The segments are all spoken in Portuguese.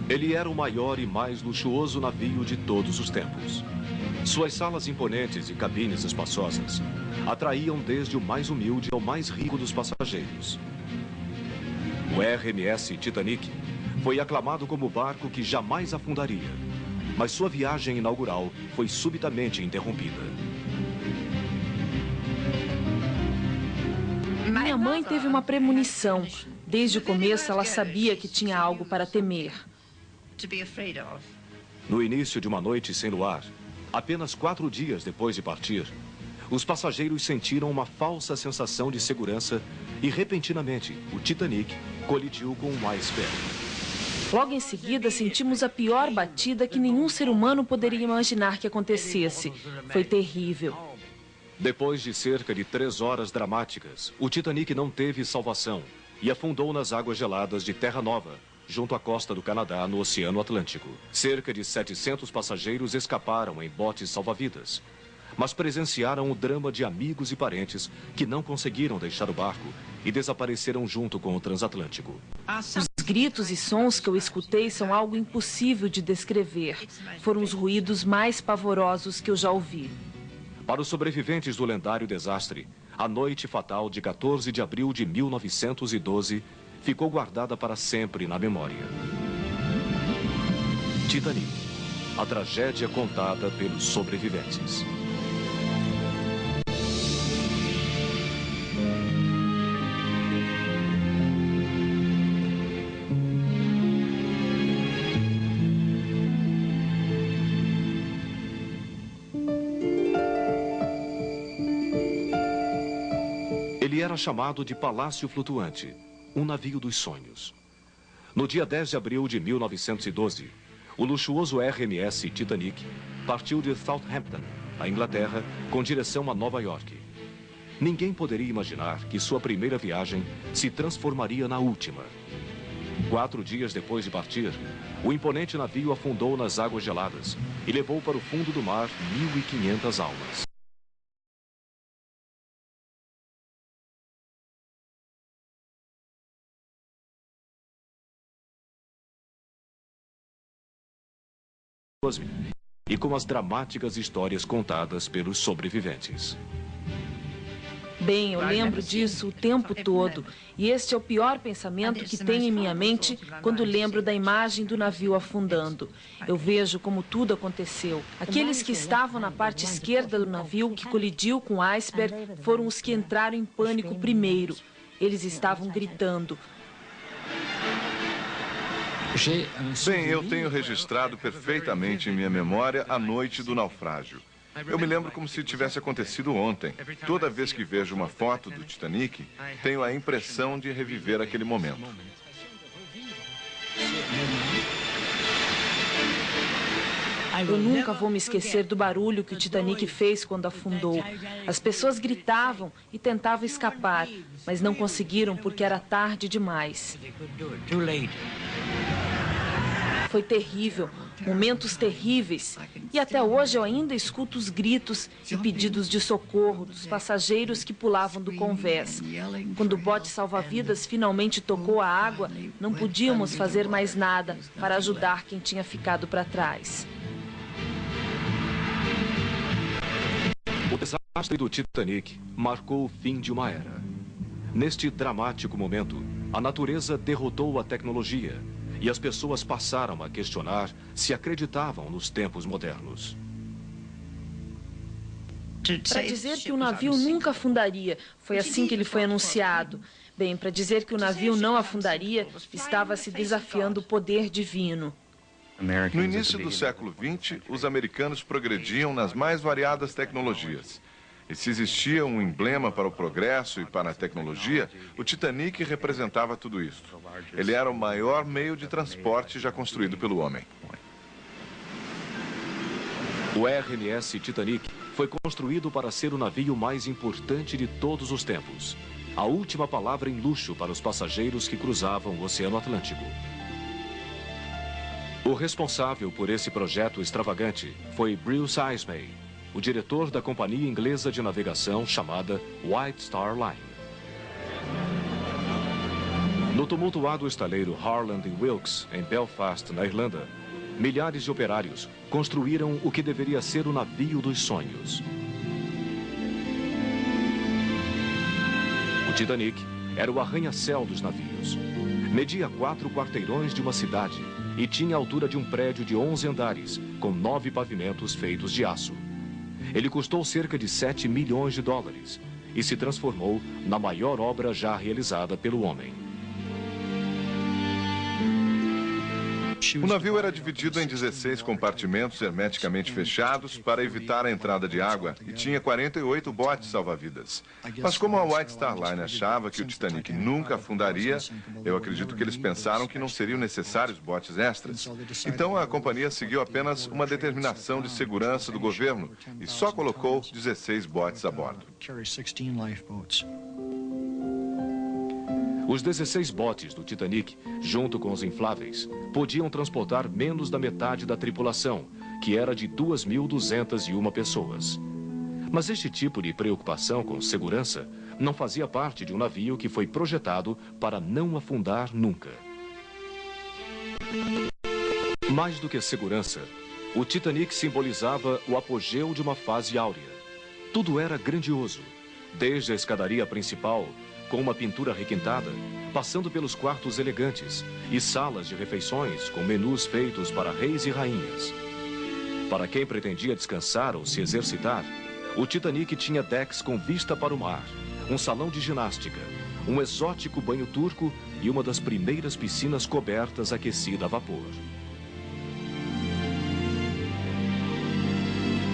Ele era o maior e mais luxuoso navio de todos os tempos. Suas salas imponentes e cabines espaçosas atraíam desde o mais humilde ao mais rico dos passageiros. O RMS Titanic foi aclamado como o barco que jamais afundaria, mas sua viagem inaugural foi subitamente interrompida. Minha mãe teve uma premonição. Desde o começo, ela sabia que tinha algo para temer. No início de uma noite sem luar, apenas 4 dias depois de partir, os passageiros sentiram uma falsa sensação de segurança e, repentinamente, o Titanic colidiu com um iceberg. Logo em seguida, sentimos a pior batida que nenhum ser humano poderia imaginar que acontecesse. Foi terrível. Depois de cerca de 3 horas dramáticas, o Titanic não teve salvação e afundou nas águas geladas de Terra Nova, junto à costa do Canadá, no Oceano Atlântico. Cerca de 700 passageiros escaparam em botes salva-vidas, mas presenciaram o drama de amigos e parentes que não conseguiram deixar o barco e desapareceram junto com o transatlântico. Os gritos e sons que eu escutei são algo impossível de descrever. Foram os ruídos mais pavorosos que eu já ouvi. Para os sobreviventes do lendário desastre, a noite fatal de 14 de abril de 1912 ficou guardada para sempre na memória. Titanic, a tragédia contada pelos sobreviventes. Ele era chamado de Palácio Flutuante, um navio dos sonhos. No dia 10 de abril de 1912, o luxuoso RMS Titanic partiu de Southampton, na Inglaterra, com direção a Nova York. Ninguém poderia imaginar que sua primeira viagem se transformaria na última. 4 dias depois de partir, o imponente navio afundou nas águas geladas e levou para o fundo do mar 1.500 almas. E com as dramáticas histórias contadas pelos sobreviventes. Bem, eu lembro disso o tempo todo. E este é o pior pensamento que tenho em minha mente quando lembro da imagem do navio afundando. Eu vejo como tudo aconteceu. Aqueles que estavam na parte esquerda do navio que colidiu com o iceberg foram os que entraram em pânico primeiro. Eles estavam gritando. Bem, eu tenho registrado perfeitamente em minha memória a noite do naufrágio. Eu me lembro como se tivesse acontecido ontem. Toda vez que vejo uma foto do Titanic, tenho a impressão de reviver aquele momento. Eu nunca vou me esquecer do barulho que o Titanic fez quando afundou. As pessoas gritavam e tentavam escapar, mas não conseguiram porque era tarde demais. Foi terrível, momentos terríveis. E até hoje eu ainda escuto os gritos e pedidos de socorro dos passageiros que pulavam do convés. Quando o bote salva-vidas finalmente tocou a água, não podíamos fazer mais nada para ajudar quem tinha ficado para trás. O desastre do Titanic marcou o fim de uma era. Neste dramático momento, a natureza derrotou a tecnologia e as pessoas passaram a questionar se acreditavam nos tempos modernos. Para dizer que o navio nunca afundaria, foi assim que ele foi anunciado. Bem, para dizer que o navio não afundaria, estava se desafiando o poder divino. No início do século XX, os americanos progrediam nas mais variadas tecnologias. E se existia um emblema para o progresso e para a tecnologia, o Titanic representava tudo isso. Ele era o maior meio de transporte já construído pelo homem. O RMS Titanic foi construído para ser o navio mais importante de todos os tempos. A última palavra em luxo para os passageiros que cruzavam o Oceano Atlântico. O responsável por esse projeto extravagante foi Bruce Ismay, o diretor da companhia inglesa de navegação chamada White Star Line. No tumultuado estaleiro Harland Wilkes, em Belfast, na Irlanda, milhares de operários construíram o que deveria ser o navio dos sonhos. O Titanic era o arranha-céu dos navios. Media 4 quarteirões de uma cidade e tinha a altura de um prédio de 11 andares, com 9 pavimentos feitos de aço. Ele custou cerca de 7 milhões de dólares e se transformou na maior obra já realizada pelo homem. O navio era dividido em 16 compartimentos hermeticamente fechados para evitar a entrada de água e tinha 48 botes salva-vidas. Mas como a White Star Line achava que o Titanic nunca afundaria, eu acredito que eles pensaram que não seriam necessários botes extras. Então a companhia seguiu apenas uma determinação de segurança do governo e só colocou 16 botes a bordo. Os 16 botes do Titanic, junto com os infláveis, podiam transportar menos da metade da tripulação, que era de 2.201 pessoas. Mas este tipo de preocupação com segurança não fazia parte de um navio que foi projetado para não afundar nunca. Mais do que segurança, o Titanic simbolizava o apogeu de uma fase áurea. Tudo era grandioso, desde a escadaria principal, com uma pintura requintada, passando pelos quartos elegantes e salas de refeições com menus feitos para reis e rainhas. Para quem pretendia descansar ou se exercitar, o Titanic tinha decks com vista para o mar, um salão de ginástica, um exótico banho turco e uma das primeiras piscinas cobertas aquecida a vapor.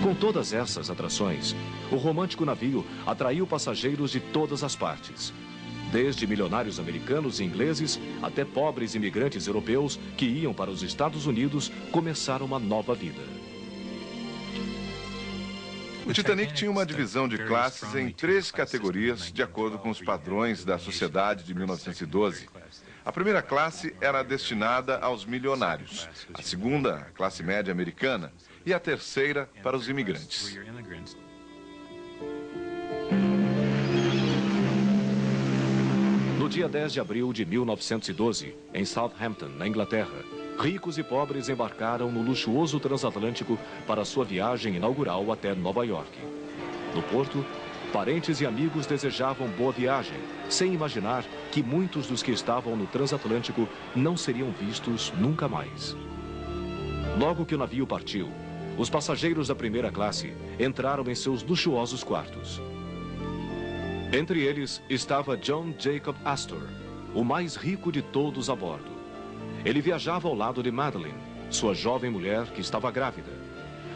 Com todas essas atrações, o romântico navio atraiu passageiros de todas as partes. Desde milionários americanos e ingleses até pobres imigrantes europeus que iam para os Estados Unidos começar uma nova vida. O Titanic tinha uma divisão de classes em 3 categorias, de acordo com os padrões da sociedade de 1912. A primeira classe era destinada aos milionários, a segunda, a classe média americana, e a terceira para os imigrantes. No dia 10 de abril de 1912, em Southampton, na Inglaterra, ricos e pobres embarcaram no luxuoso transatlântico para sua viagem inaugural até Nova York. No porto, parentes e amigos desejavam boa viagem, sem imaginar que muitos dos que estavam no transatlântico não seriam vistos nunca mais. Logo que o navio partiu, os passageiros da primeira classe entraram em seus luxuosos quartos. Entre eles estava John Jacob Astor, o mais rico de todos a bordo. Ele viajava ao lado de Madeline, sua jovem mulher que estava grávida.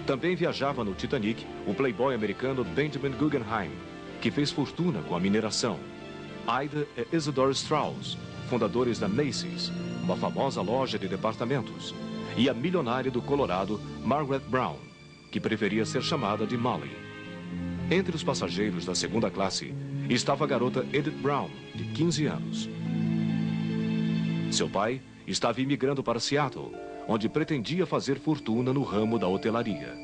Também viajava no Titanic o playboy americano Benjamin Guggenheim, que fez fortuna com a mineração. Ida e Isidore Strauss, fundadores da Macy's, uma famosa loja de departamentos, e a milionária do Colorado, Margaret Brown, que preferia ser chamada de Molly. Entre os passageiros da segunda classe estava a garota Edith Brown, de 15 anos. Seu pai estava imigrando para Seattle, onde pretendia fazer fortuna no ramo da hotelaria.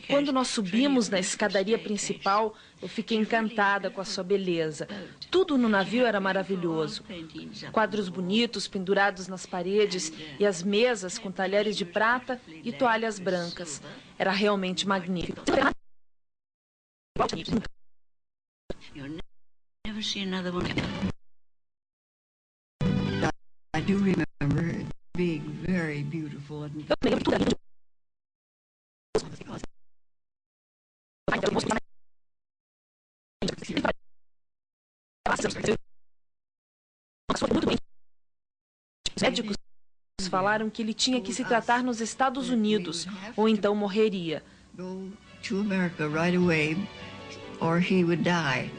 Quando nós subimos na escadaria principal, eu fiquei encantada com a sua beleza. Tudo no navio era maravilhoso. Quadros bonitos pendurados nas paredes e as mesas com talheres de prata e toalhas brancas. Era realmente magnífico. I do remember it being very beautiful. Eu lembro tudo. Os médicos falaram que ele tinha que se tratar nos Estados Unidos, ou então morreria. Go to America right away, or he would die.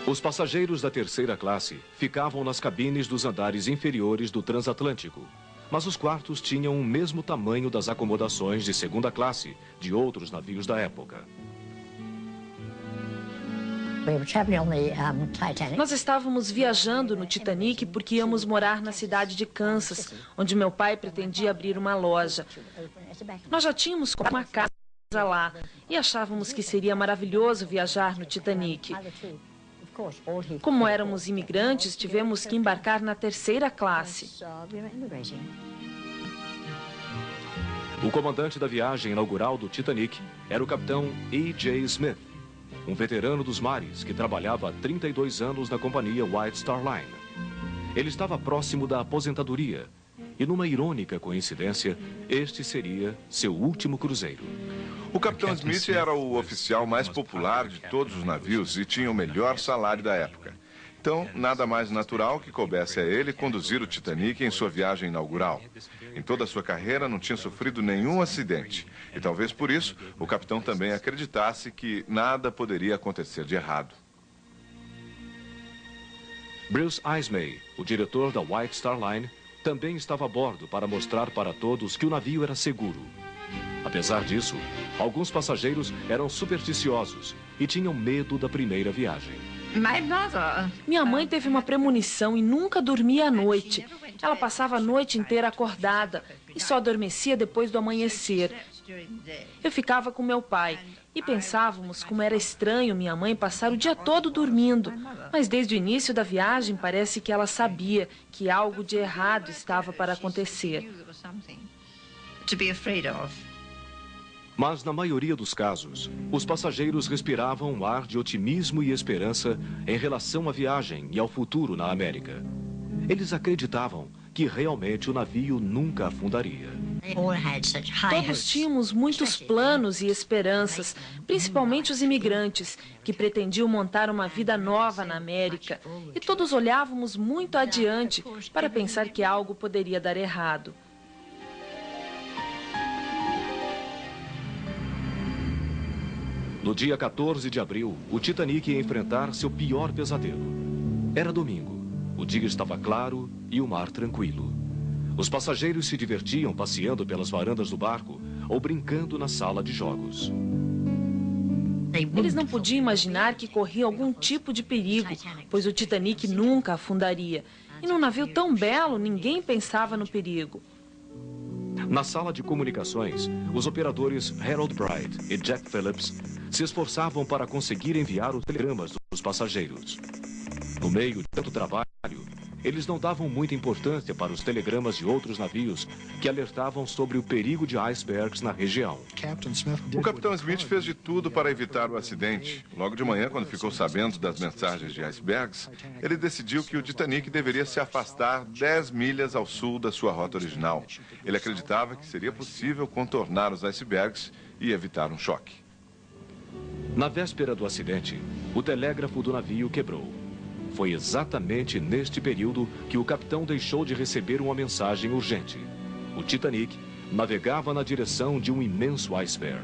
Os passageiros da terceira classe ficavam nas cabines dos andares inferiores do transatlântico, mas os quartos tinham o mesmo tamanho das acomodações de segunda classe de outros navios da época. Nós estávamos viajando no Titanic porque íamos morar na cidade de Kansas, onde meu pai pretendia abrir uma loja. Nós já tínhamos uma casa lá e achávamos que seria maravilhoso viajar no Titanic. Como éramos imigrantes, tivemos que embarcar na terceira classe. O comandante da viagem inaugural do Titanic era o capitão E.J. Smith, um veterano dos mares que trabalhava há 32 anos na companhia White Star Line. Ele estava próximo da aposentadoria e, numa irônica coincidência, este seria seu último cruzeiro. O capitão Smith era o oficial mais popular de todos os navios e tinha o melhor salário da época. Então, nada mais natural que coubesse a ele conduzir o Titanic em sua viagem inaugural. Em toda a sua carreira não tinha sofrido nenhum acidente. E talvez por isso o capitão também acreditasse que nada poderia acontecer de errado. Bruce Ismay, o diretor da White Star Line, também estava a bordo para mostrar para todos que o navio era seguro. Apesar disso, alguns passageiros eram supersticiosos e tinham medo da primeira viagem. Minha mãe teve uma premonição e nunca dormia à noite. Ela passava a noite inteira acordada e só adormecia depois do amanhecer. Eu ficava com meu pai e pensávamos como era estranho minha mãe passar o dia todo dormindo. Mas desde o início da viagem parece que ela sabia que algo de errado estava para acontecer. Mas, na maioria dos casos, os passageiros respiravam um ar de otimismo e esperança em relação à viagem e ao futuro na América. Eles acreditavam que realmente o navio nunca afundaria. Todos tínhamos muitos planos e esperanças, principalmente os imigrantes, que pretendiam montar uma vida nova na América. E todos olhávamos muito adiante para pensar que algo poderia dar errado. No dia 14 de abril, o Titanic ia enfrentar seu pior pesadelo. Era domingo, o dia estava claro e o mar tranquilo. Os passageiros se divertiam passeando pelas varandas do barco ou brincando na sala de jogos. Eles não podiam imaginar que corria algum tipo de perigo, pois o Titanic nunca afundaria. E num navio tão belo, ninguém pensava no perigo. Na sala de comunicações, os operadores Harold Bright e Jack Phillips se esforçavam para conseguir enviar os telegramas dos passageiros. No meio de tanto trabalho, eles não davam muita importância para os telegramas de outros navios que alertavam sobre o perigo de icebergs na região. O capitão Smith fez de tudo para evitar o acidente. Logo de manhã, quando ficou sabendo das mensagens de icebergs, ele decidiu que o Titanic deveria se afastar 10 milhas ao sul da sua rota original. Ele acreditava que seria possível contornar os icebergs e evitar um choque. Na véspera do acidente, o telégrafo do navio quebrou. Foi exatamente neste período que o capitão deixou de receber uma mensagem urgente. O Titanic navegava na direção de um imenso iceberg.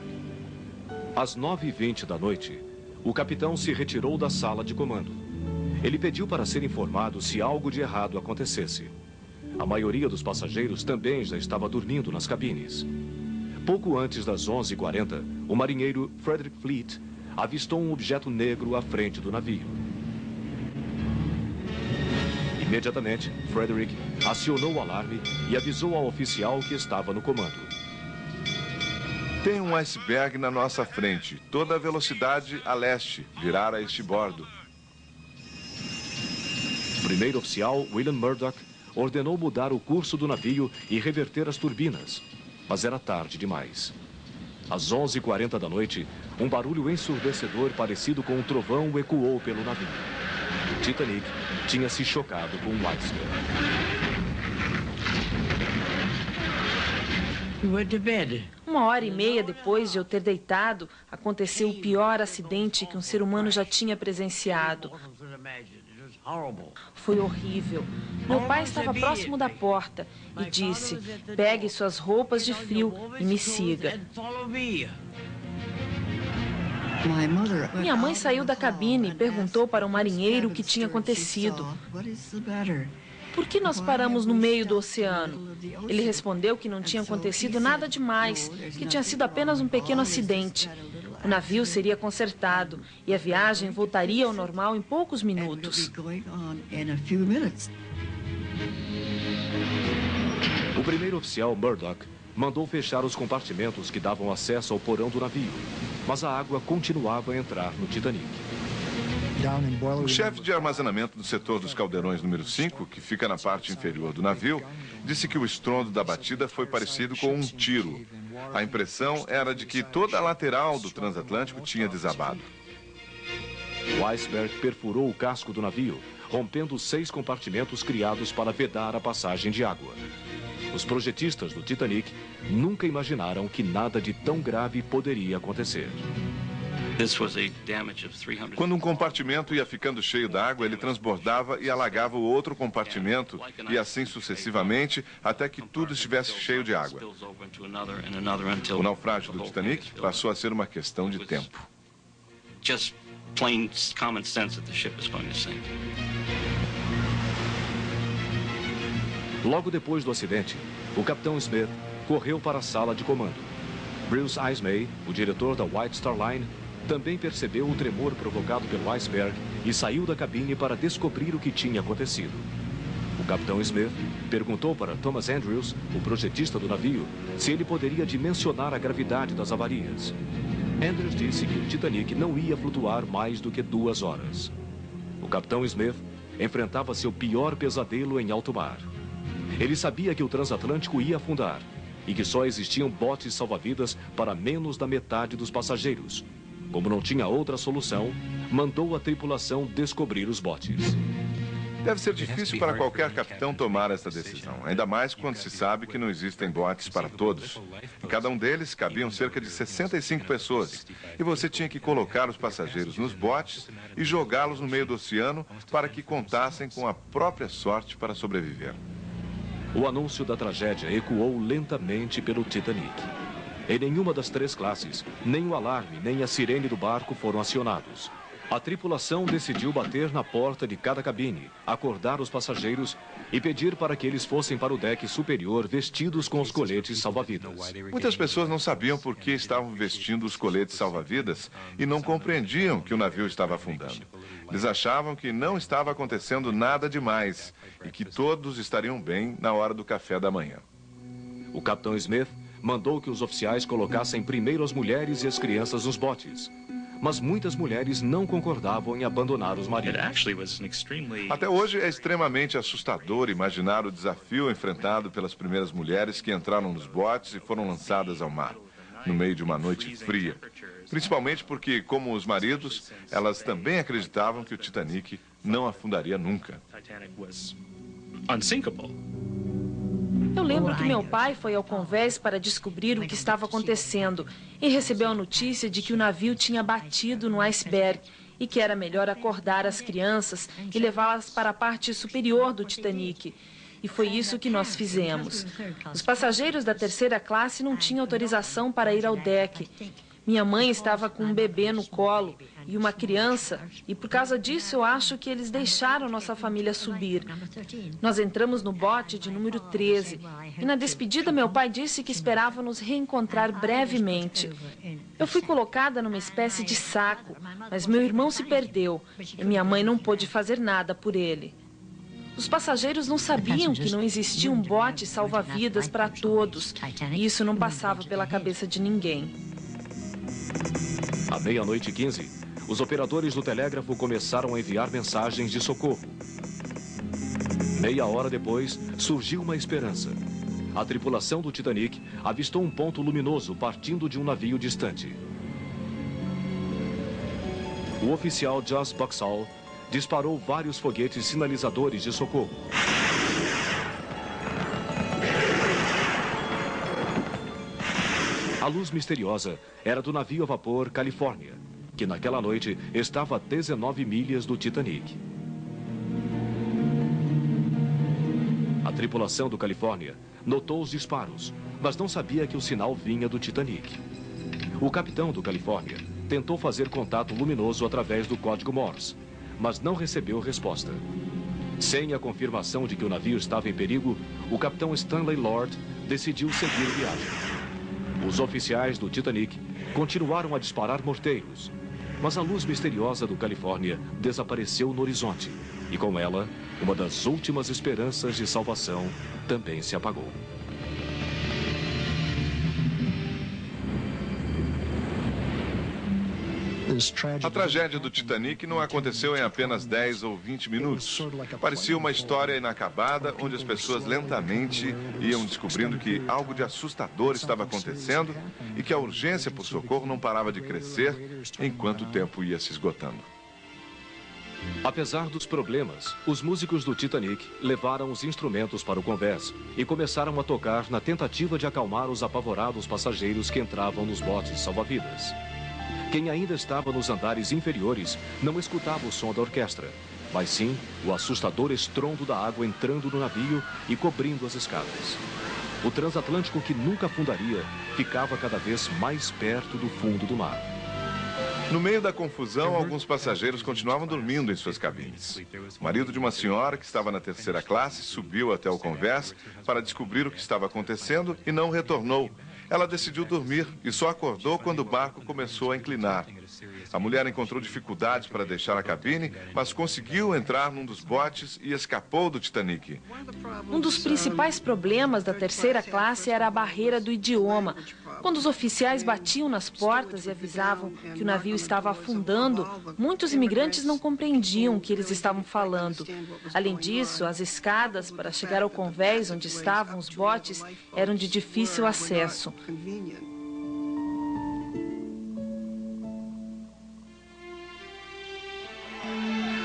Às 9h20 da noite, o capitão se retirou da sala de comando. Ele pediu para ser informado se algo de errado acontecesse. A maioria dos passageiros também já estava dormindo nas cabines. Pouco antes das 11h40, o marinheiro Frederick Fleet avistou um objeto negro à frente do navio. Imediatamente, Frederick acionou o alarme e avisou ao oficial que estava no comando. Tem um iceberg na nossa frente, toda a velocidade a leste, virar a este bordo. O primeiro oficial, William Murdoch, ordenou mudar o curso do navio e reverter as turbinas, mas era tarde demais. Às 11h40 da noite, um barulho ensurdecedor parecido com um trovão ecoou pelo navio. O Titanic tinha se chocado com um iceberg. Uma hora e meia depois de eu ter deitado, aconteceu o pior acidente que um ser humano já tinha presenciado. Foi horrível. Meu pai estava próximo da porta e disse: "Pegue suas roupas de frio e me siga." Minha mãe saiu da cabine e perguntou para o marinheiro o que tinha acontecido. "Por que nós paramos no meio do oceano?" Ele respondeu que não tinha acontecido nada demais, que tinha sido apenas um pequeno acidente. O navio seria consertado e a viagem voltaria ao normal em poucos minutos. O primeiro oficial, Murdoch, mandou fechar os compartimentos que davam acesso ao porão do navio, mas a água continuava a entrar no Titanic. O chefe de armazenamento do setor dos caldeirões número 5, que fica na parte inferior do navio, disse que o estrondo da batida foi parecido com um tiro. A impressão era de que toda a lateral do transatlântico tinha desabado. O iceberg perfurou o casco do navio, rompendo 6 compartimentos criados para vedar a passagem de água. Os projetistas do Titanic nunca imaginaram que nada de tão grave poderia acontecer. Quando um compartimento ia ficando cheio d'água, ele transbordava e alagava o outro compartimento, e assim sucessivamente, até que tudo estivesse cheio de água. O naufrágio do Titanic passou a ser uma questão de tempo. Logo depois do acidente, o capitão Smith correu para a sala de comando. Bruce Ismay, o diretor da White Star Line, também percebeu o tremor provocado pelo iceberg e saiu da cabine para descobrir o que tinha acontecido. O capitão Smith perguntou para Thomas Andrews, o projetista do navio, se ele poderia dimensionar a gravidade das avarias. Andrews disse que o Titanic não ia flutuar mais do que 2 horas. O capitão Smith enfrentava seu pior pesadelo em alto mar. Ele sabia que o transatlântico ia afundar e que só existiam botes salva-vidas para menos da metade dos passageiros. Como não tinha outra solução, mandou a tripulação descobrir os botes. Deve ser difícil para qualquer capitão tomar essa decisão, ainda mais quando se sabe que não existem botes para todos. Em cada um deles cabiam cerca de 65 pessoas, e você tinha que colocar os passageiros nos botes e jogá-los no meio do oceano para que contassem com a própria sorte para sobreviver. O anúncio da tragédia ecoou lentamente pelo Titanic. Em nenhuma das 3 classes, nem o alarme nem a sirene do barco foram acionados. A tripulação decidiu bater na porta de cada cabine, acordar os passageiros e pedir para que eles fossem para o deck superior vestidos com os coletes salva-vidas. Muitas pessoas não sabiam por que estavam vestindo os coletes salva-vidas e não compreendiam que o navio estava afundando. Eles achavam que não estava acontecendo nada demais e que todos estariam bem na hora do café da manhã. O capitão Smith mandou que os oficiais colocassem primeiro as mulheres e as crianças nos botes. Mas muitas mulheres não concordavam em abandonar os maridos. Até hoje é extremamente assustador imaginar o desafio enfrentado pelas primeiras mulheres que entraram nos botes e foram lançadas ao mar, no meio de uma noite fria. Principalmente porque, como os maridos, elas também acreditavam que o Titanic não afundaria nunca. Eu lembro que meu pai foi ao convés para descobrir o que estava acontecendo e recebeu a notícia de que o navio tinha batido no iceberg e que era melhor acordar as crianças e levá-las para a parte superior do Titanic. E foi isso que nós fizemos. Os passageiros da 3ª classe não tinham autorização para ir ao deck. Minha mãe estava com um bebê no colo e uma criança, e por causa disso eu acho que eles deixaram nossa família subir. Nós entramos no bote de número 13 e na despedida meu pai disse que esperava nos reencontrar brevemente. Eu fui colocada numa espécie de saco, mas meu irmão se perdeu e minha mãe não pôde fazer nada por ele. Os passageiros não sabiam que não existia um bote salva-vidas para todos, e isso não passava pela cabeça de ninguém. À 00:15, os operadores do telégrafo começaram a enviar mensagens de socorro. Meia hora depois, surgiu uma esperança. A tripulação do Titanic avistou um ponto luminoso partindo de um navio distante. O oficial Jos Boxall disparou vários foguetes sinalizadores de socorro. A luz misteriosa era do navio a vapor Califórnia, que naquela noite estava a 19 milhas do Titanic. A tripulação do Califórnia notou os disparos, mas não sabia que o sinal vinha do Titanic. O capitão do Califórnia tentou fazer contato luminoso através do código Morse, mas não recebeu resposta. Sem a confirmação de que o navio estava em perigo, o capitão Stanley Lord decidiu seguir viagem. Os oficiais do Titanic continuaram a disparar morteiros, mas a luz misteriosa do Califórnia desapareceu no horizonte e, com ela, uma das últimas esperanças de salvação também se apagou. A tragédia do Titanic não aconteceu em apenas 10 ou 20 minutos. Parecia uma história inacabada, onde as pessoas lentamente iam descobrindo que algo de assustador estava acontecendo e que a urgência por socorro não parava de crescer enquanto o tempo ia se esgotando. Apesar dos problemas, os músicos do Titanic levaram os instrumentos para o convés e começaram a tocar na tentativa de acalmar os apavorados passageiros que entravam nos botes salva-vidas. Quem ainda estava nos andares inferiores não escutava o som da orquestra, mas sim o assustador estrondo da água entrando no navio e cobrindo as escadas. O transatlântico, que nunca afundaria, ficava cada vez mais perto do fundo do mar. No meio da confusão, alguns passageiros continuavam dormindo em suas cabines. O marido de uma senhora que estava na terceira classe subiu até o convés para descobrir o que estava acontecendo e não retornou. Ela decidiu dormir e só acordou quando o barco começou a inclinar. A mulher encontrou dificuldades para deixar a cabine, mas conseguiu entrar num dos botes e escapou do Titanic. Um dos principais problemas da terceira classe era a barreira do idioma. Quando os oficiais batiam nas portas e avisavam que o navio estava afundando, muitos imigrantes não compreendiam o que eles estavam falando. Além disso, as escadas para chegar ao convés onde estavam os botes eram de difícil acesso.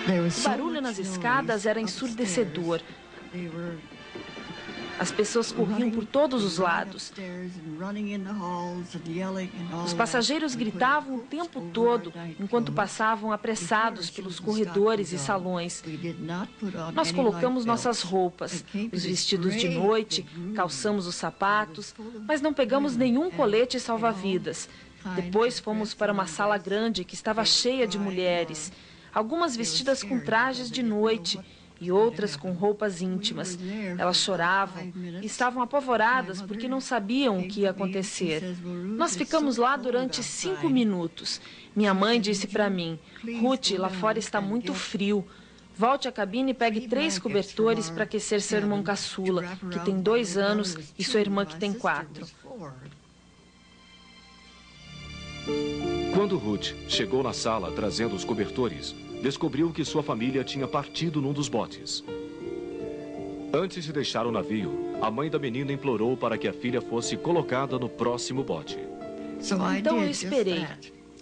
O barulho nas escadas era ensurdecedor. As pessoas corriam por todos os lados. Os passageiros gritavam o tempo todo, enquanto passavam apressados pelos corredores e salões. Nós colocamos nossas roupas, os vestidos de noite, calçamos os sapatos, mas não pegamos nenhum colete salva-vidas. Depois fomos para uma sala grande que estava cheia de mulheres, algumas vestidas com trajes de noite e outras com roupas íntimas. Elas choravam e estavam apavoradas porque não sabiam o que ia acontecer. Nós ficamos lá durante 5 minutos. Minha mãe disse para mim: Ruth, lá fora está muito frio. Volte à cabine e pegue 3 cobertores para aquecer seu irmão caçula, que tem 2 anos, e sua irmã, que tem 4. Quando Ruth chegou na sala trazendo os cobertores, descobriu que sua família tinha partido num dos botes. Antes de deixar o navio, a mãe da menina implorou para que a filha fosse colocada no próximo bote. Então eu esperei.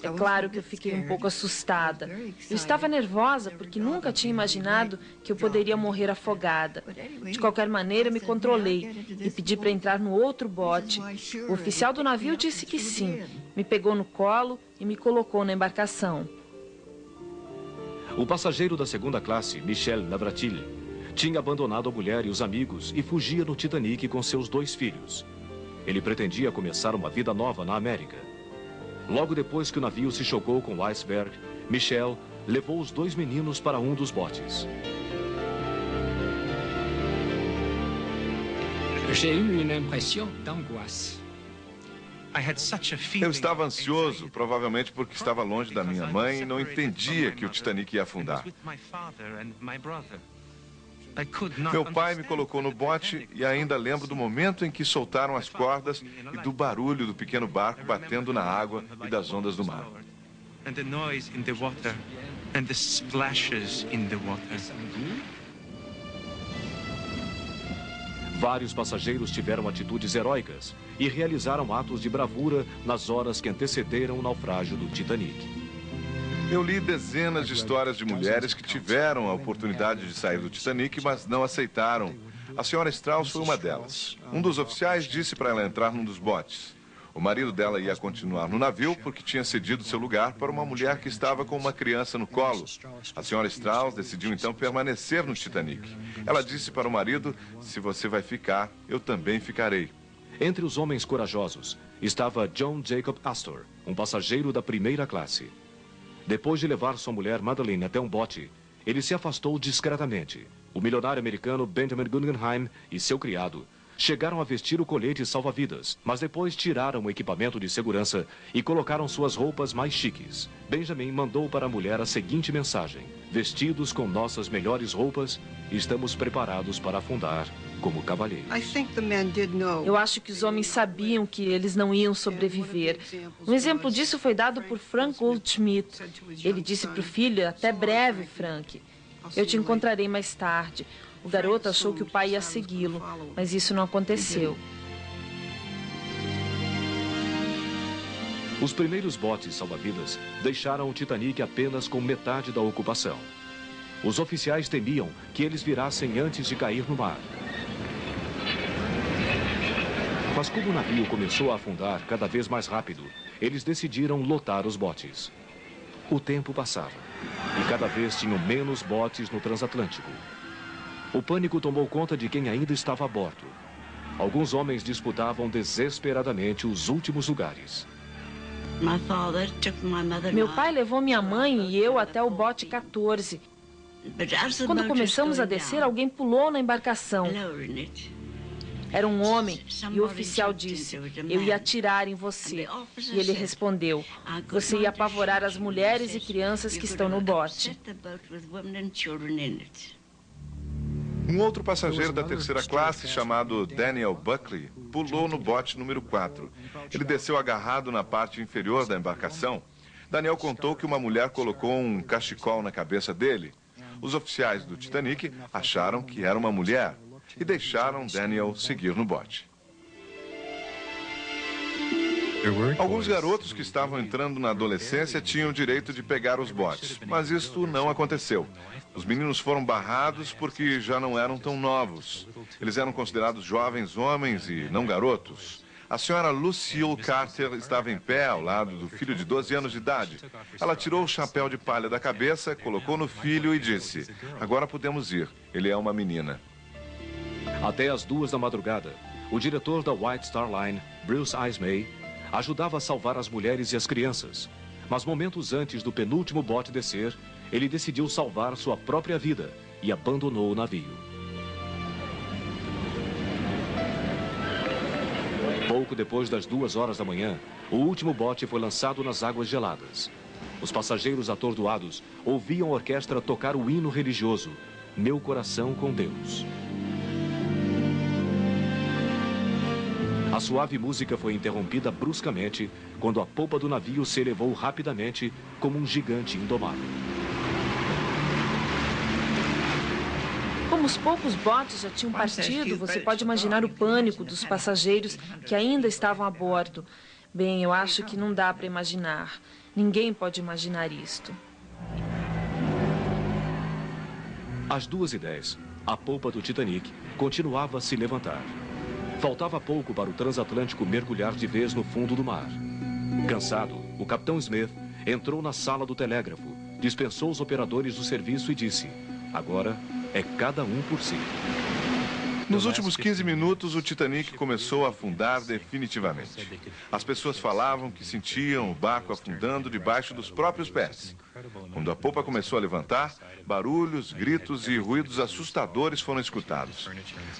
É claro que eu fiquei um pouco assustada. Eu estava nervosa porque nunca tinha imaginado que eu poderia morrer afogada. De qualquer maneira, eu me controlei e pedi para entrar no outro bote. O oficial do navio disse que sim. Me pegou no colo e me colocou na embarcação. O passageiro da segunda classe, Michel Navratil, tinha abandonado a mulher e os amigos e fugia no Titanic com seus 2 filhos. Ele pretendia começar uma vida nova na América. Logo depois que o navio se chocou com o iceberg, Michel levou os 2 meninos para um dos botes. Eu estava ansioso, provavelmente porque estava longe da minha mãe e não entendia que o Titanic ia afundar. Meu pai me colocou no bote e ainda lembro do momento em que soltaram as cordas e do barulho do pequeno barco batendo na água e das ondas do mar. Vários passageiros tiveram atitudes heróicas e realizaram atos de bravura nas horas que antecederam o naufrágio do Titanic. Eu li dezenas de histórias de mulheres que tiveram a oportunidade de sair do Titanic, mas não aceitaram. A senhora Strauss foi uma delas. Um dos oficiais disse para ela entrar num dos botes. O marido dela ia continuar no navio porque tinha cedido seu lugar para uma mulher que estava com uma criança no colo. A senhora Strauss decidiu então permanecer no Titanic. Ela disse para o marido: se você vai ficar, eu também ficarei. Entre os homens corajosos estava John Jacob Astor, um passageiro da primeira classe. Depois de levar sua mulher Madeleine até um bote, ele se afastou discretamente. O milionário americano Benjamin Guggenheim e seu criado Chegaram a vestir o colete salva-vidas, mas depois tiraram o equipamento de segurança e colocaram suas roupas mais chiques. Benjamin mandou para a mulher a seguinte mensagem: vestidos com nossas melhores roupas, estamos preparados para afundar como cavalheiros. Eu acho que os homens sabiam que eles não iam sobreviver. Um exemplo disso foi dado por Frank Goldschmidt. Ele disse para o filho: até breve, Frank. Eu te encontrarei mais tarde. O garoto achou que o pai ia segui-lo, mas isso não aconteceu. Os primeiros botes salva-vidas deixaram o Titanic apenas com metade da ocupação. Os oficiais temiam que eles virassem antes de cair no mar. Mas como o navio começou a afundar cada vez mais rápido, eles decidiram lotar os botes. O tempo passava e cada vez tinham menos botes no transatlântico. O pânico tomou conta de quem ainda estava a bordo. Alguns homens disputavam desesperadamente os últimos lugares. Meu pai levou minha mãe e eu até o bote 14. Quando começamos a descer, alguém pulou na embarcação. Era um homem e o oficial disse: eu ia atirar em você. E ele respondeu: você ia apavorar as mulheres e crianças que estão no bote. Um outro passageiro da terceira classe, chamado Daniel Buckley, pulou no bote número 4. Ele desceu agarrado na parte inferior da embarcação. Daniel contou que uma mulher colocou um cachecol na cabeça dele. Os oficiais do Titanic acharam que era uma mulher e deixaram Daniel seguir no bote. Alguns garotos que estavam entrando na adolescência tinham o direito de pegar os botes, mas isto não aconteceu. Os meninos foram barrados porque já não eram tão novos. Eles eram considerados jovens homens e não garotos. A senhora Lucille Carter estava em pé ao lado do filho de 12 anos de idade. Ela tirou o chapéu de palha da cabeça, colocou no filho e disse: agora podemos ir, ele é uma menina. Até as 2 da madrugada, o diretor da White Star Line, Bruce Ismay, ajudava a salvar as mulheres e as crianças. Mas momentos antes do penúltimo bote descer, ele decidiu salvar sua própria vida e abandonou o navio. Pouco depois das 2 horas da manhã, o último bote foi lançado nas águas geladas. Os passageiros atordoados ouviam a orquestra tocar o hino religioso, Meu Coração com Deus. A suave música foi interrompida bruscamente quando a polpa do navio se elevou rapidamente como um gigante indomável. Como os poucos botes já tinham partido, você pode imaginar o pânico dos passageiros que ainda estavam a bordo. Bem, eu acho que não dá para imaginar. Ninguém pode imaginar isto. Às 2h10, a polpa do Titanic continuava a se levantar. Faltava pouco para o transatlântico mergulhar de vez no fundo do mar. Cansado, o capitão Smith entrou na sala do telégrafo, dispensou os operadores do serviço e disse: agora é cada um por si. Nos últimos 15 minutos, o Titanic começou a afundar definitivamente. As pessoas falavam que sentiam o barco afundando debaixo dos próprios pés. Quando a polpa começou a levantar, barulhos, gritos e ruídos assustadores foram escutados.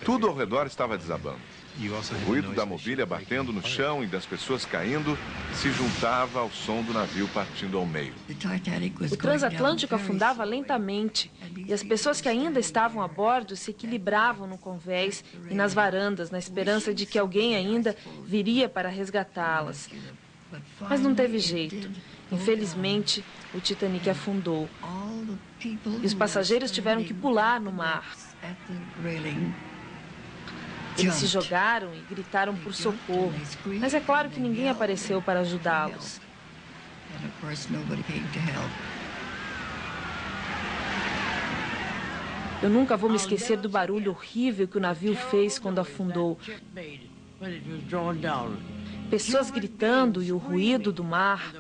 Tudo ao redor estava desabando. O ruído da mobília batendo no chão e das pessoas caindo se juntava ao som do navio partindo ao meio. O transatlântico afundava lentamente e as pessoas que ainda estavam a bordo se equilibravam no convés e nas varandas, na esperança de que alguém ainda viria para resgatá-las. Mas não teve jeito. Infelizmente, o Titanic afundou e os passageiros tiveram que pular no mar. Eles se jogaram e gritaram por socorro, mas é claro que ninguém apareceu para ajudá-los. Eu nunca vou me esquecer do barulho horrível que o navio fez quando afundou. Pessoas gritando e o ruído do mar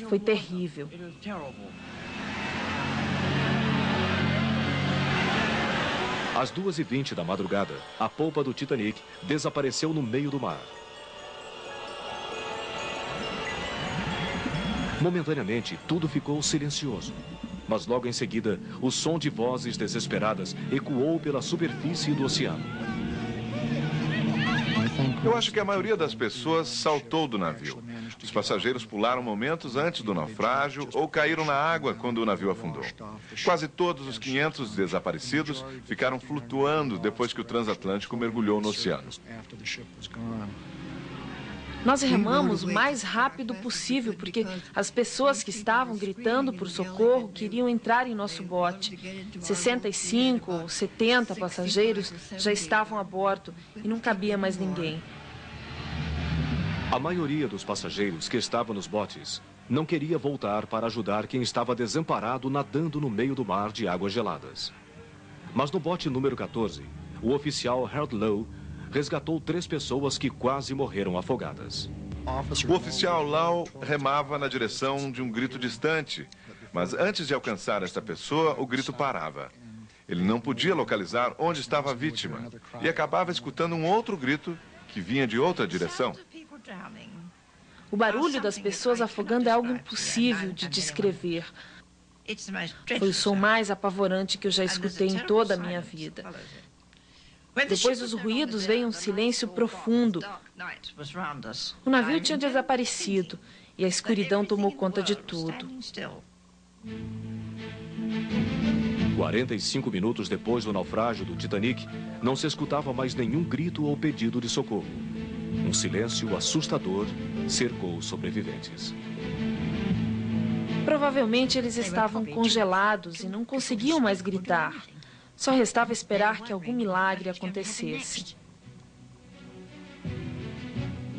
foi terrível. Às 2h20 da madrugada, a polpa do Titanic desapareceu no meio do mar. Momentaneamente, tudo ficou silencioso. Mas logo em seguida, o som de vozes desesperadas ecoou pela superfície do oceano. Eu acho que a maioria das pessoas saltou do navio. Os passageiros pularam momentos antes do naufrágio ou caíram na água quando o navio afundou. Quase todos os 500 desaparecidos ficaram flutuando depois que o transatlântico mergulhou no oceano. Nós remamos o mais rápido possível, porque as pessoas que estavam gritando por socorro queriam entrar em nosso bote. 65 ou 70 passageiros já estavam a bordo e não cabia mais ninguém. A maioria dos passageiros que estavam nos botes não queria voltar para ajudar quem estava desamparado nadando no meio do mar de águas geladas. Mas no bote número 14, o oficial Harold Lowe resgatou 3 pessoas que quase morreram afogadas. O oficial Lau remava na direção de um grito distante, mas antes de alcançar esta pessoa, o grito parava. Ele não podia localizar onde estava a vítima e acabava escutando um outro grito que vinha de outra direção. O barulho das pessoas afogando é algo impossível de descrever. Foi o som mais apavorante que eu já escutei em toda a minha vida. Depois dos ruídos veio um silêncio profundo. O navio tinha desaparecido e a escuridão tomou conta de tudo. 45 minutos depois do naufrágio do Titanic, não se escutava mais nenhum grito ou pedido de socorro. Um silêncio assustador cercou os sobreviventes. Provavelmente eles estavam congelados e não conseguiam mais gritar. Só restava esperar que algum milagre acontecesse.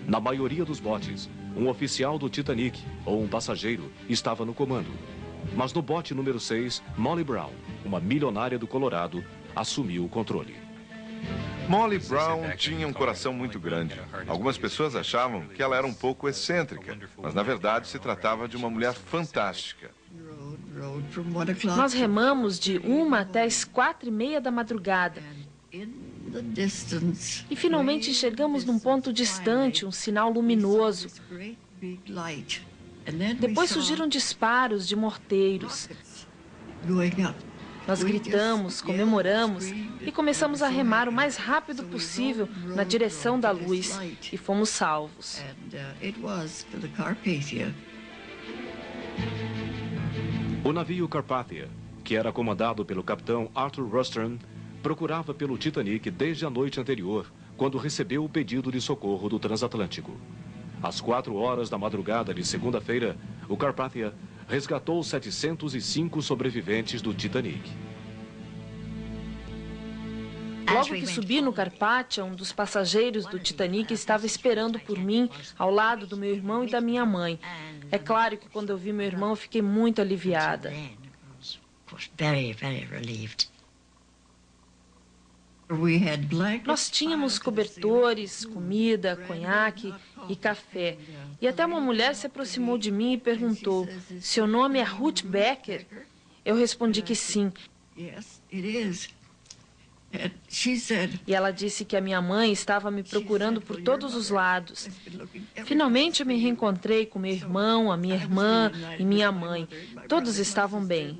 Na maioria dos botes, um oficial do Titanic ou um passageiro estava no comando. Mas no bote número 6, Molly Brown, uma milionária do Colorado, assumiu o controle. Molly Brown tinha um coração muito grande. Algumas pessoas achavam que ela era um pouco excêntrica, mas na verdade se tratava de uma mulher fantástica. Nós remamos de 1 até as 4:30 da madrugada. E finalmente chegamos num ponto distante, um sinal luminoso. Depois surgiram disparos de morteiros. Nós gritamos, comemoramos e começamos a remar o mais rápido possível na direção da luz e fomos salvos. O navio Carpathia, que era comandado pelo capitão Arthur Rostron, procurava pelo Titanic desde a noite anterior, quando recebeu o pedido de socorro do transatlântico. Às 4 horas da madrugada de segunda-feira, o Carpathia resgatou 705 sobreviventes do Titanic. Logo que subi no Carpathia, um dos passageiros do Titanic estava esperando por mim ao lado do meu irmão e da minha mãe. É claro que quando eu vi meu irmão, eu fiquei muito aliviada. Nós tínhamos cobertores, comida, conhaque e café. E até uma mulher se aproximou de mim e perguntou: "Seu nome é Ruth Becker?" Eu respondi que sim. E ela disse que a minha mãe estava me procurando por todos os lados. Finalmente eu me reencontrei com meu irmão, a minha irmã e minha mãe. Todos estavam bem.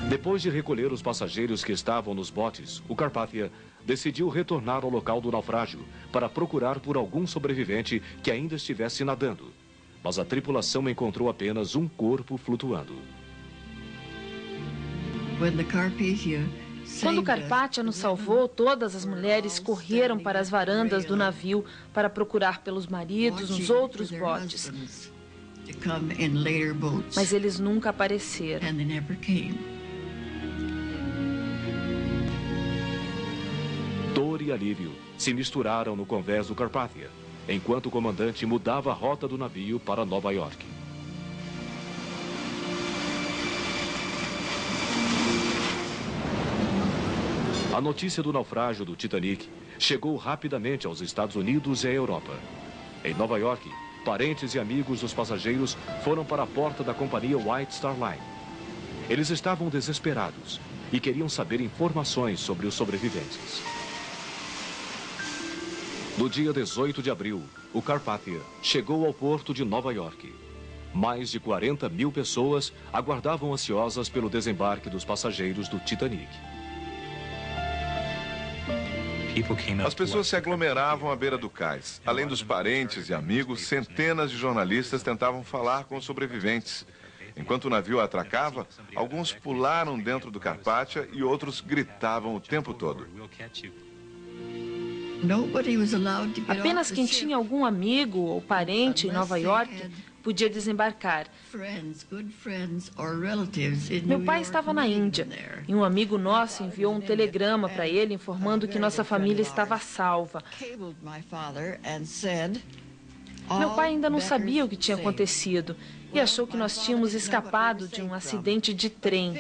Depois de recolher os passageiros que estavam nos botes, o Carpathia decidiu retornar ao local do naufrágio para procurar por algum sobrevivente que ainda estivesse nadando. Mas a tripulação encontrou apenas um corpo flutuando. Quando o Carpathia nos salvou, todas as mulheres correram para as varandas do navio para procurar pelos maridos nos outros botes. Mas eles nunca apareceram. Dor e alívio se misturaram no convés do Carpathia, enquanto o comandante mudava a rota do navio para Nova York. A notícia do naufrágio do Titanic chegou rapidamente aos Estados Unidos e à Europa. Em Nova York, parentes e amigos dos passageiros foram para a porta da companhia White Star Line. Eles estavam desesperados e queriam saber informações sobre os sobreviventes. No dia 18 de abril, o Carpathia chegou ao porto de Nova York. Mais de 40 mil pessoas aguardavam ansiosas pelo desembarque dos passageiros do Titanic. As pessoas se aglomeravam à beira do cais. Além dos parentes e amigos, centenas de jornalistas tentavam falar com os sobreviventes. Enquanto o navio atracava, alguns pularam dentro do Carpathia e outros gritavam o tempo todo. Apenas quem tinha algum amigo ou parente em Nova York podia desembarcar. Meu pai estava na Índia e um amigo nosso enviou um telegrama para ele informando que nossa família estava salva. Meu pai ainda não sabia o que tinha acontecido e achou que nós tínhamos escapado de um acidente de trem.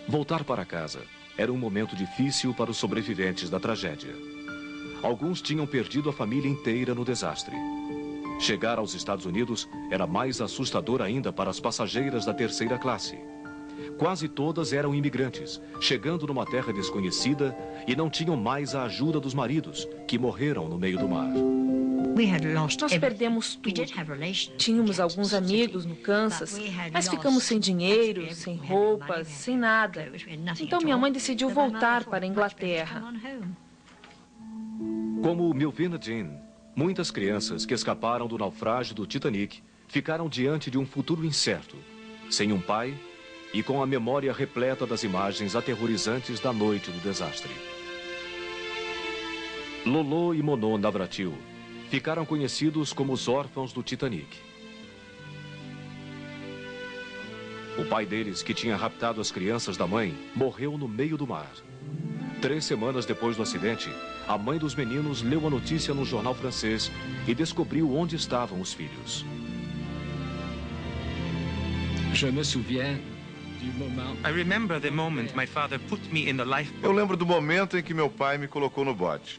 Voltar para casa era um momento difícil para os sobreviventes da tragédia. Alguns tinham perdido a família inteira no desastre. Chegar aos Estados Unidos era mais assustador ainda para as passageiras da terceira classe. Quase todas eram imigrantes, chegando numa terra desconhecida e não tinham mais a ajuda dos maridos, que morreram no meio do mar. Nós perdemos tudo. Tínhamos alguns amigos no Kansas, mas ficamos sem dinheiro, sem roupas, sem nada. Então minha mãe decidiu voltar para a Inglaterra. Como Milvina Jean, muitas crianças que escaparam do naufrágio do Titanic ficaram diante de um futuro incerto, sem um pai e com a memória repleta das imagens aterrorizantes da noite do desastre. Lolo e Mono Navratil ficaram conhecidos como os órfãos do Titanic. O pai deles, que tinha raptado as crianças da mãe, morreu no meio do mar. 3 semanas depois do acidente, a mãe dos meninos leu a notícia no jornal francês e descobriu onde estavam os filhos. Eu lembro do momento em que meu pai me colocou no bote.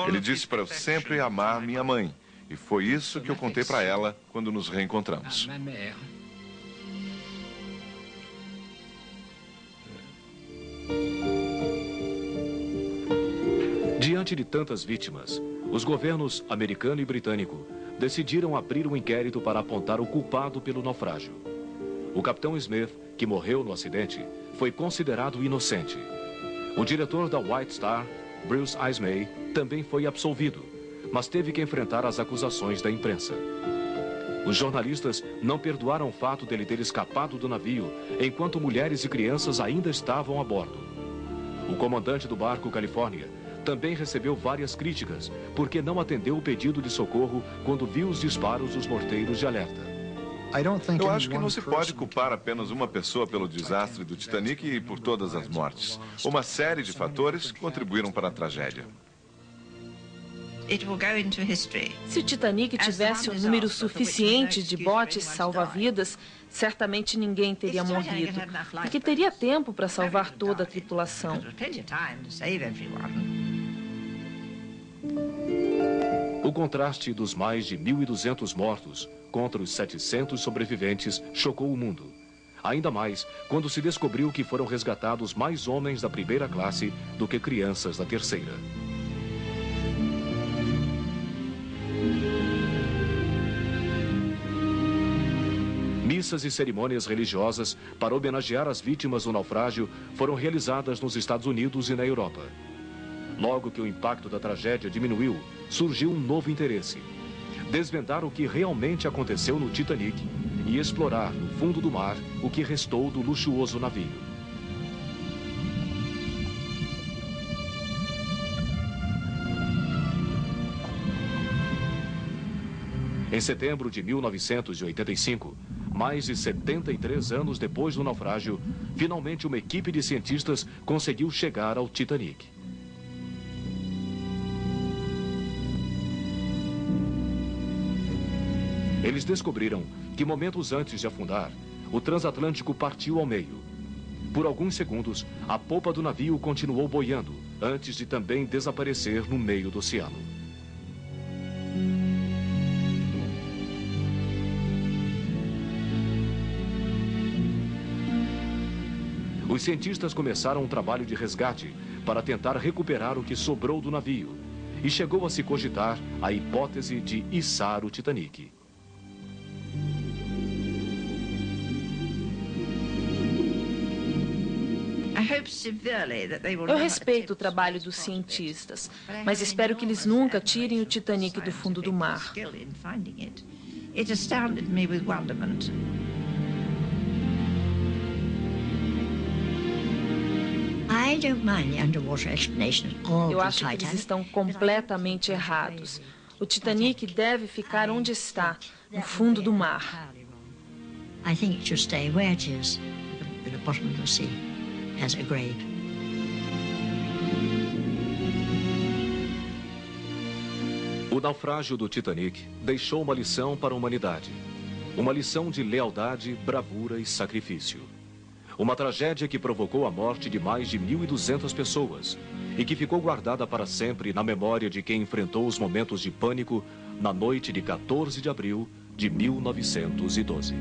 Ele disse para eu sempre amar minha mãe. E foi isso que eu contei para ela quando nos reencontramos. Diante de tantas vítimas, os governos americano e britânico decidiram abrir um inquérito para apontar o culpado pelo naufrágio. O capitão Smith, que morreu no acidente, foi considerado inocente. O diretor da White Star, Bruce Ismay, também foi absolvido, mas teve que enfrentar as acusações da imprensa. Os jornalistas não perdoaram o fato dele ter escapado do navio enquanto mulheres e crianças ainda estavam a bordo. O comandante do barco Califórnia também recebeu várias críticas porque não atendeu o pedido de socorro quando viu os disparos dos morteiros de alerta. Eu acho que não se pode culpar apenas uma pessoa pelo desastre do Titanic e por todas as mortes. Uma série de fatores contribuíram para a tragédia. Se o Titanic tivesse um número suficiente de botes salva-vidas, certamente ninguém teria morrido, porque teria tempo para salvar toda a tripulação. O contraste dos mais de 1.200 mortos contra os 700 sobreviventes chocou o mundo. Ainda mais quando se descobriu que foram resgatados mais homens da primeira classe do que crianças da terceira. Missas e cerimônias religiosas para homenagear as vítimas do naufrágio foram realizadas nos Estados Unidos e na Europa. Logo que o impacto da tragédia diminuiu, surgiu um novo interesse: desvendar o que realmente aconteceu no Titanic e explorar no fundo do mar o que restou do luxuoso navio. Em setembro de 1985, mais de 73 anos depois do naufrágio, finalmente uma equipe de cientistas conseguiu chegar ao Titanic. Eles descobriram que momentos antes de afundar, o transatlântico partiu ao meio. Por alguns segundos, a popa do navio continuou boiando, antes de também desaparecer no meio do oceano. Os cientistas começaram um trabalho de resgate para tentar recuperar o que sobrou do navio, e chegou a se cogitar a hipótese de içar o Titanic. Eu respeito o trabalho dos cientistas, mas espero que eles nunca tirem o Titanic do fundo do mar. It astounded me with wonderment. I don't mind the underwater explanation of Eu the acho que eles Titanic. estão completamente errados. O Titanic deve ficar onde está, no fundo do mar. I think it should stay where it is, at the bottom of the sea, as a grave. O naufrágio do Titanic deixou uma lição para a humanidade. Uma lição de lealdade, bravura e sacrifício. Uma tragédia que provocou a morte de mais de 1.200 pessoas e que ficou guardada para sempre na memória de quem enfrentou os momentos de pânico na noite de 14 de abril de 1912.